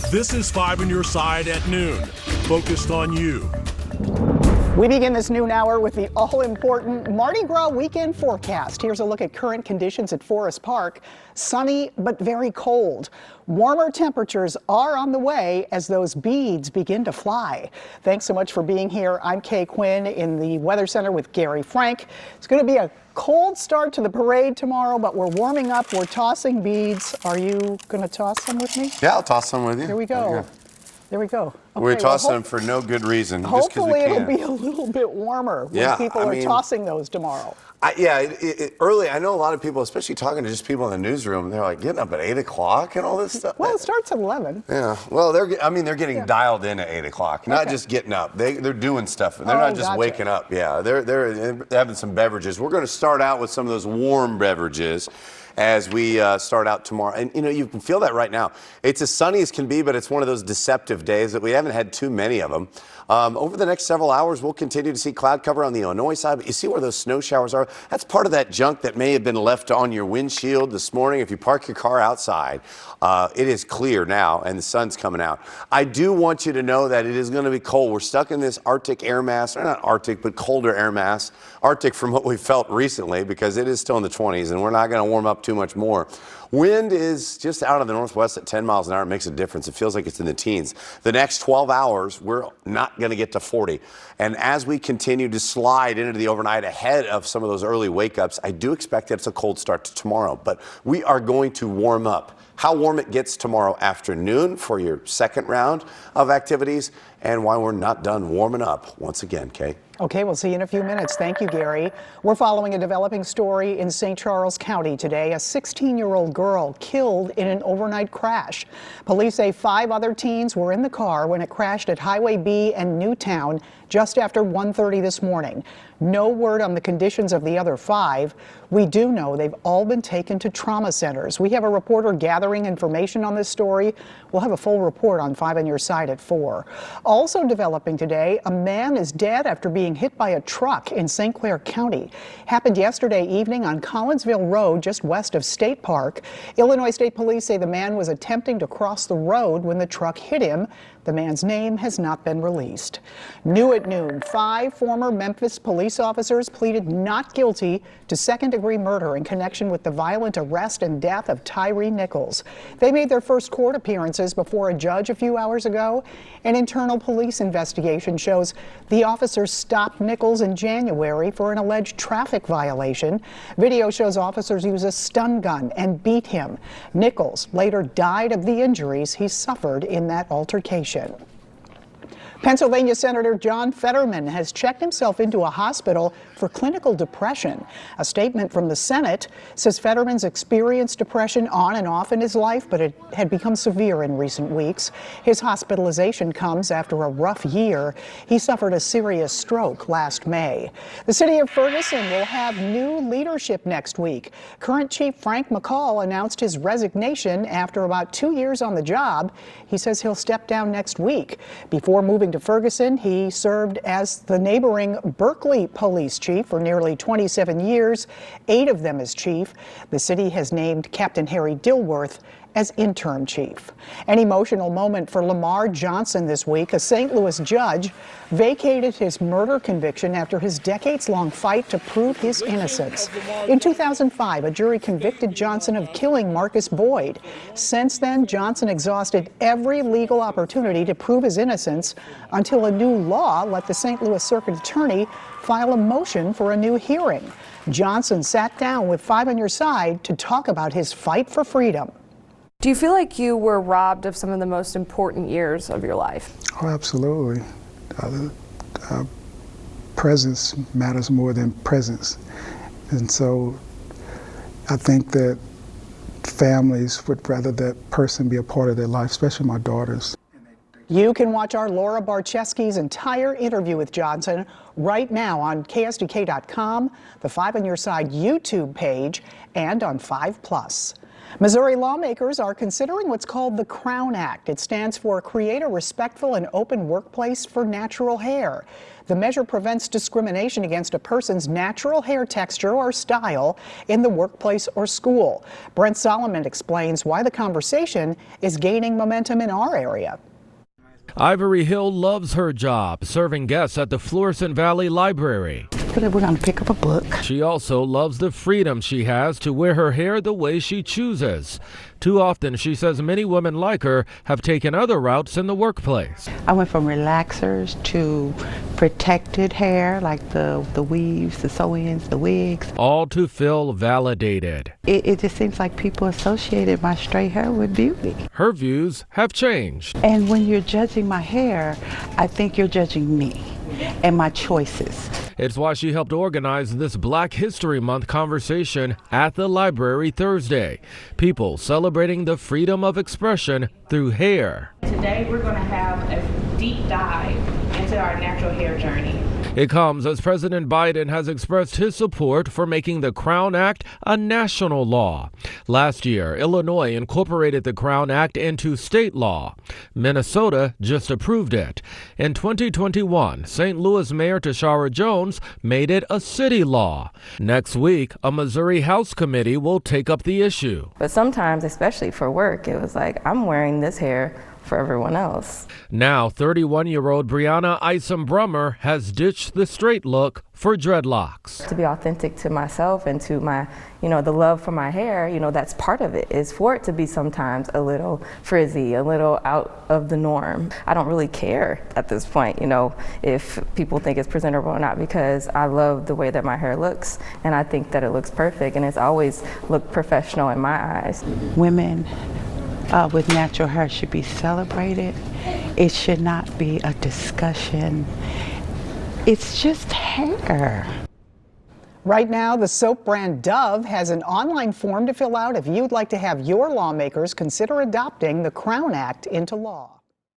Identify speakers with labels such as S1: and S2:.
S1: This is 5 on your side at noon, focused on you.
S2: We begin this noon hour with the all-important Mardi Gras weekend forecast. Here's a look at current conditions at Forest Park. Sunny but very cold. Warmer temperatures are on the way as those beads begin to fly. Thanks so much for being here. I'm Kay Quinn in the Weather Center with Gary Frank. It's going to be a cold start to the parade tomorrow, but we're warming up. We're tossing beads. Are you going to toss some with me?
S3: Yeah, I'll toss some with you.
S2: Here we go. There we go. Okay,
S3: We're tossing them for no good reason.
S2: Hopefully
S3: just 'cause we
S2: it'll
S3: can.
S2: be a little bit warmer when people are tossing those tomorrow.
S3: Early, I know a lot of people, especially talking to just people in the newsroom, they're like getting up at 8 o'clock and all this stuff.
S2: Well, it starts at 11.
S3: Yeah, well, they're getting dialed in at 8 o'clock, not just getting up. They're doing stuff. They're not just waking up. Yeah, they're having some beverages. We're going to start out with some of those warm beverages as we start out tomorrow. And, you can feel that right now. It's as sunny as can be, but it's one of those deceptive days that we haven't had too many of them. Over the next several hours, we'll continue to see cloud cover on the Illinois side, but you see where those snow showers are? That's part of that junk that may have been left on your windshield this morning. If you park your car outside, it is clear now and the sun's coming out. I do want you to know that it is going to be cold. We're stuck in this Arctic air mass, or not Arctic, but colder air mass. Arctic from what we felt recently, because it is still in the 20s and we're not going to warm up too much more. Wind is just out of the northwest at 10 miles an hour. It makes a difference. It feels like it's in the teens. The next 12 hours, we're not going to get to 40. And as we continue to slide into the overnight ahead of some of those early wake-ups, I do expect that it's a cold start to tomorrow. But we are going to warm up. How warm it gets tomorrow afternoon for your second round of activities, and why we're not done warming up once again, Kay.
S2: Okay, we'll see you in a few minutes. Thank you, Gary. We're following a developing story in St. Charles County today. A 16-year-old girl killed in an overnight crash. Police say 5 other teens were in the car when it crashed at Highway B and Newtown just after 1:30 this morning. No word on the conditions of the other 5. We do know they've all been taken to trauma centers. We have a reporter gathering information on this story. We'll have a full report on 5 on your side at 4. Also developing today, a man is dead after being hit by a truck in St. Clair County. Happened yesterday evening on Collinsville Road, just west of State Park. Illinois State Police say the man was attempting to cross the road when the truck hit him. The man's name has not been released. New at noon, 5 former Memphis police officers pleaded not guilty to second-degree murder in connection with the violent arrest and death of Tyree Nichols. They made their first court appearances before a judge a few hours ago. An internal police investigation shows the officers stopped Nichols in January for an alleged traffic violation. Video shows officers use a stun gun and beat him. Nichols later died of the injuries he suffered in that altercation. Pennsylvania Senator John Fetterman has checked himself into a hospital for clinical depression. A statement from the Senate says Fetterman's experienced depression on and off in his life, but it had become severe in recent weeks. His hospitalization comes after a rough year. He suffered a serious stroke last May. The city of Ferguson will have new leadership next week. Current Chief Frank McCall announced his resignation after about 2 years on the job. He says he'll step down next week. Before moving to Ferguson, he served as the neighboring Berkeley police chief for nearly 27 years, 8 of them as chief. The city has named Captain Harry Dilworth as interim chief. An emotional moment for Lamar Johnson this week. A St. Louis judge vacated his murder conviction after his decades-long fight to prove his innocence. In 2005, a jury convicted Johnson of killing Marcus Boyd. Since then, Johnson exhausted every legal opportunity to prove his innocence until a new law let the St. Louis Circuit Attorney file a motion for a new hearing. Johnson sat down with 5 on your side to talk about his fight for freedom.
S4: Do you feel like you were robbed of some of the most important years of your life?
S5: Oh, absolutely. Presence matters more than presence. And so I think that families would rather that person be a part of their life, especially my daughters.
S2: You can watch our Laura Barczewski's entire interview with Johnson right now on KSDK.com, the 5 on Your Side YouTube page, and on 5+. Missouri lawmakers are considering what's called the Crown Act. It stands for Create a Respectful and Open Workplace for Natural Hair. The measure prevents discrimination against a person's natural hair texture or style in the workplace or school. Brent Solomon explains why the conversation is gaining momentum in our area.
S6: Ivory Hill loves her job, serving guests at the Florissant Valley Library.
S7: We're going to pick up a book.
S6: She also loves the freedom she has to wear her hair the way she chooses. Too often, she says many women like her have taken other routes in the workplace.
S7: I went from relaxers to protected hair, like the weaves, the sew-ins, the wigs.
S6: All to feel validated.
S7: It just seems like people associated my straight hair with beauty.
S6: Her views have changed.
S7: And when you're judging my hair, I think you're judging me and my choices.
S6: It's why she helped organize this Black History Month conversation at the library Thursday. People celebrating the freedom of expression through hair.
S8: Today we're going to have a deep dive into our natural hair journey.
S6: It comes as President Biden has expressed his support for making the Crown Act a national law. Last year, Illinois incorporated the Crown Act into state law. Minnesota just approved it. In 2021, St. Louis Mayor Tashara Jones made it a city law. Next week, a Missouri House committee will take up the issue.
S9: But sometimes, especially for work, it was like, I'm wearing this hair for everyone else.
S6: Now, 31-year-old Brianna Isom Brummer has ditched the straight look for dreadlocks.
S9: To be authentic to myself and to my, the love for my hair, that's part of it, is for it to be sometimes a little frizzy, a little out of the norm. I don't really care at this point, if people think it's presentable or not, because I love the way that my hair looks, and I think that it looks perfect, and it's always looked professional in my eyes.
S7: Women with natural hair should be celebrated. It should not be a discussion. It's just hair.
S2: Right now, the soap brand Dove has an online form to fill out if you'd like to have your lawmakers consider adopting the Crown Act into law.